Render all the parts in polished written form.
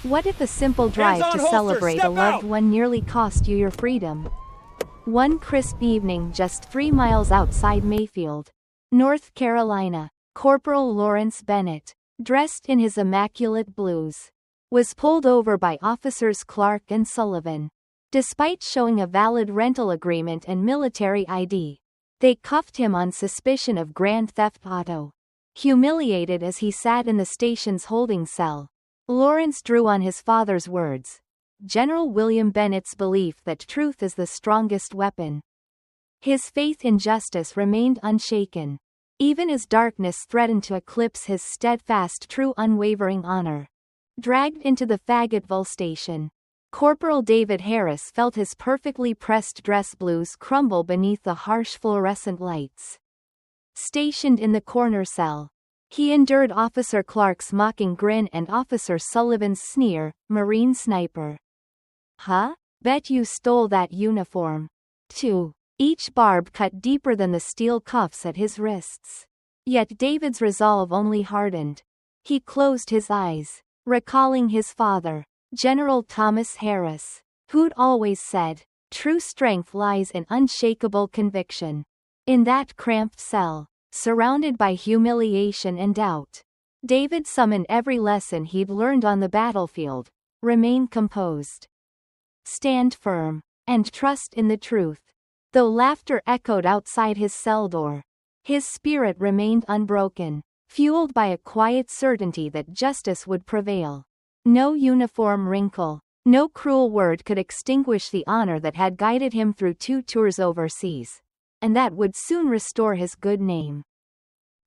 What if a simple drive to celebrate a loved one nearly cost you your freedom? One crisp evening just 3 miles outside Mayfield, North Carolina, Corporal Lawrence Bennett, dressed in his immaculate blues, was pulled over by officers Clark and Sullivan. Despite showing a valid rental agreement and military ID, they cuffed him on suspicion of grand theft auto. Humiliated as he sat in the station's holding cell, Lawrence drew on his father's words, General William Bennett's belief that truth is the strongest weapon. His faith in justice remained unshaken, even as darkness threatened to eclipse his steadfast, true, unwavering honor. Dragged into the Fayetteville station, Corporal David Harris felt his perfectly pressed dress blues crumble beneath the harsh fluorescent lights. Stationed in the corner cell, he endured Officer Clark's mocking grin and Officer Sullivan's sneer, "Marine sniper. Huh? Bet you stole that uniform." 2. Each barb cut deeper than the steel cuffs at his wrists. Yet David's resolve only hardened. He closed his eyes, recalling his father, General Thomas Harris, who'd always said, "True strength lies in unshakable conviction." In that cramped cell, surrounded by humiliation and doubt, David summoned every lesson he'd learned on the battlefield: remain composed, stand firm, and trust in the truth. Though laughter echoed outside his cell door, his spirit remained unbroken, fueled by a quiet certainty that justice would prevail. No uniform wrinkle, no cruel word could extinguish the honor that had guided him through 2 tours overseas, and that would soon restore his good name.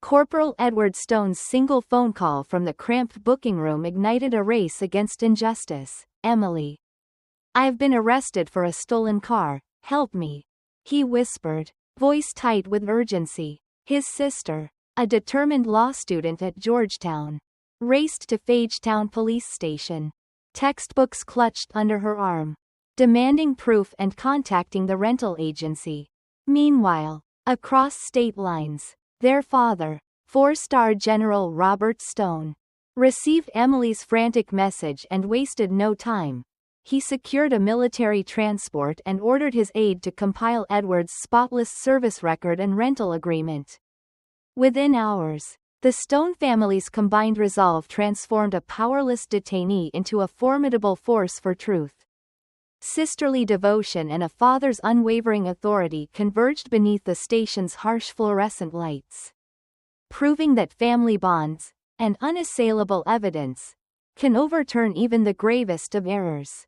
Corporal Edward Stone's single phone call from the cramped booking room ignited a race against injustice. "Emily, I've been arrested for a stolen car, help me," he whispered, voice tight with urgency. His sister, a determined law student at Georgetown, raced to Fagetown police station, textbooks clutched under her arm, demanding proof and contacting the rental agency. Meanwhile, across state lines, their father, 4-star General Robert Stone, received Emily's frantic message and wasted no time. He secured a military transport and ordered his aide to compile Edward's spotless service record and rental agreement. Within hours, the Stone family's combined resolve transformed a powerless detainee into a formidable force for truth. Sisterly devotion and a father's unwavering authority converged beneath the station's harsh fluorescent lights, proving that family bonds, and unassailable evidence, can overturn even the gravest of errors.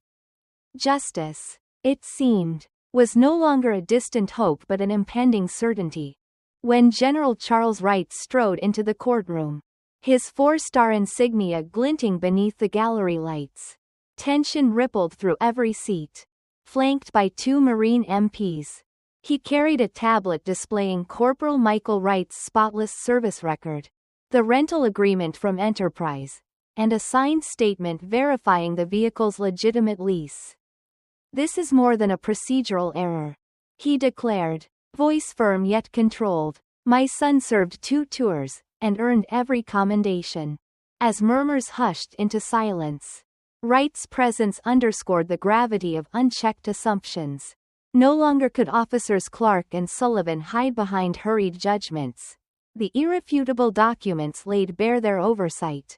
Justice, it seemed, was no longer a distant hope but an impending certainty. When General Charles Wright strode into the courtroom, his 4-star insignia glinting beneath the gallery lights, tension rippled through every seat. Flanked by 2 Marine MPs, he carried a tablet displaying Corporal Michael Wright's spotless service record, the rental agreement from Enterprise, and a signed statement verifying the vehicle's legitimate lease. "This is more than a procedural error," he declared, voice firm yet controlled. "My son served 2 tours, and earned every commendation." As murmurs hushed into silence, Wright's presence underscored the gravity of unchecked assumptions. No longer could officers Clark and Sullivan hide behind hurried judgments. The irrefutable documents laid bare their oversight.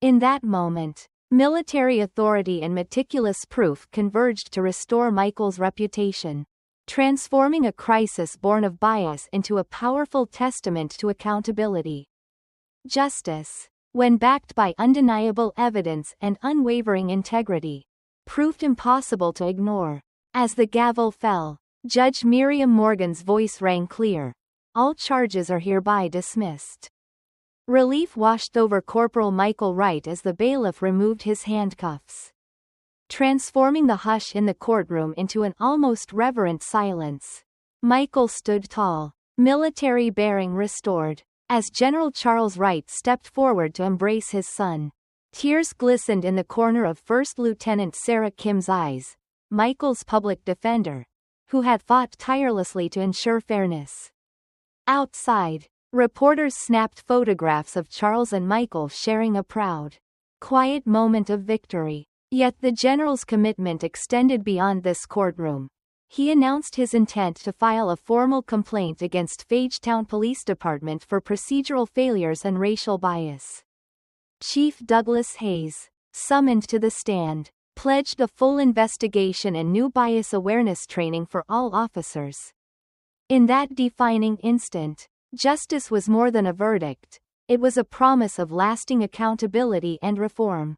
In that moment, military authority and meticulous proof converged to restore Michael's reputation, transforming a crisis born of bias into a powerful testament to accountability. Justice, when backed by undeniable evidence and unwavering integrity, proved impossible to ignore. As the gavel fell, Judge Miriam Morgan's voice rang clear: "All charges are hereby dismissed." Relief washed over Corporal Michael Wright as the bailiff removed his handcuffs, transforming the hush in the courtroom into an almost reverent silence. Michael stood tall, military bearing restored, as General Charles Wright stepped forward to embrace his son. Tears glistened in the corner of First Lieutenant Sarah Kim's eyes, Michael's public defender, who had fought tirelessly to ensure fairness. Outside, reporters snapped photographs of Charles and Michael sharing a proud quiet moment of victory. Yet the general's commitment extended beyond this courtroom. He announced his intent to file a formal complaint against Georgetown Police Department for procedural failures and racial bias. Chief Douglas Haze, summoned to the stand, pledged a full investigation and new bias awareness training for all officers. In that defining instant, justice was more than a verdict, it was a promise of lasting accountability and reform.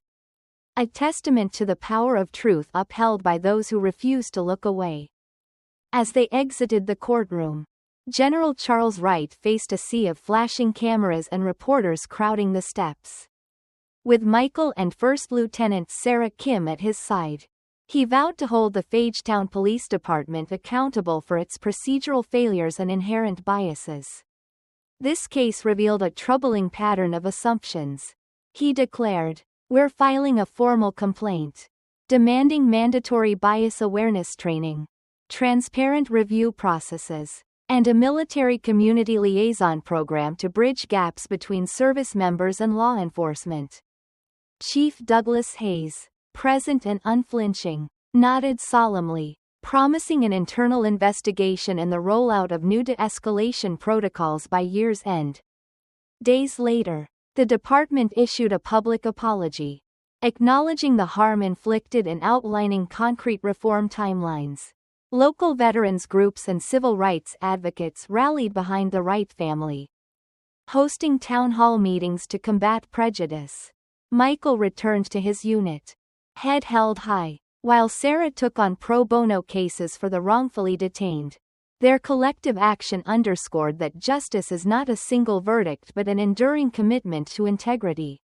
A testament to the power of truth upheld by those who refuse to look away. As they exited the courtroom, General Charles Wright faced a sea of flashing cameras and reporters crowding the steps. With Michael and First Lieutenant Sarah Kim at his side, he vowed to hold the Georgetown Police Department accountable for its procedural failures and inherent biases. This case revealed a troubling pattern of assumptions. He declared, "We're filing a formal complaint, demanding mandatory bias awareness training, transparent review processes, and a military community liaison program to bridge gaps between service members and law enforcement." Chief Douglas Haze, present and unflinching, nodded solemnly, promising an internal investigation and the rollout of new de-escalation protocols by year's end. Days later, the department issued a public apology, acknowledging the harm inflicted and outlining concrete reform timelines. Local veterans groups and civil rights advocates rallied behind the Wright family, hosting town hall meetings to combat prejudice. Michael returned to his unit, head held high, while Sarah took on pro bono cases for the wrongfully detained. Their collective action underscored that justice is not a single verdict but an enduring commitment to integrity,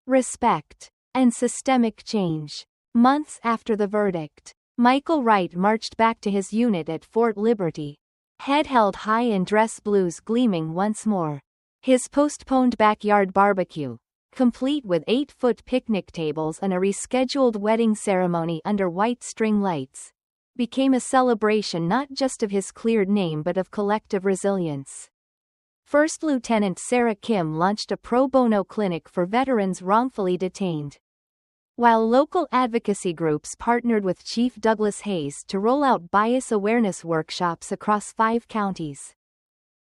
respect, and systemic change. Months after the verdict, Michael Wright marched back to his unit at Fort Liberty, head held high and dress blues gleaming once more. His postponed backyard barbecue, complete with 8-foot picnic tables and a rescheduled wedding ceremony under white string lights, became a celebration not just of his cleared name but of collective resilience. First Lieutenant Sarah Kim launched a pro bono clinic for veterans wrongfully detained, while local advocacy groups partnered with Chief Douglas Haze to roll out bias awareness workshops across 5 counties.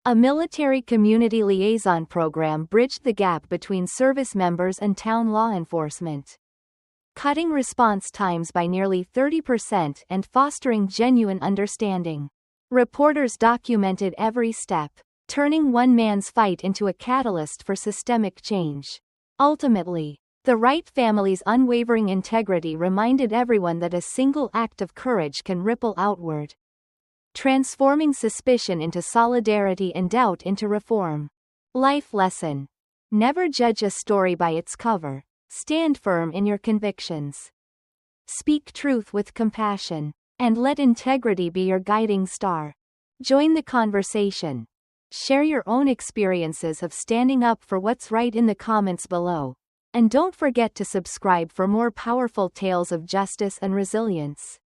A military community liaison program bridged the gap between service members and town law enforcement, cutting response times by nearly 30% and fostering genuine understanding. Reporters documented every step, turning one man's fight into a catalyst for systemic change. Ultimately, the Wright family's unwavering integrity reminded everyone that a single act of courage can ripple outward, transforming suspicion into solidarity and doubt into reform. Life lesson: never judge a story by its cover. Stand firm in your convictions. Speak truth with compassion, and let integrity be your guiding star. Join the conversation. Share your own experiences of standing up for what's right in the comments below. And don't forget to subscribe for more powerful tales of justice and resilience.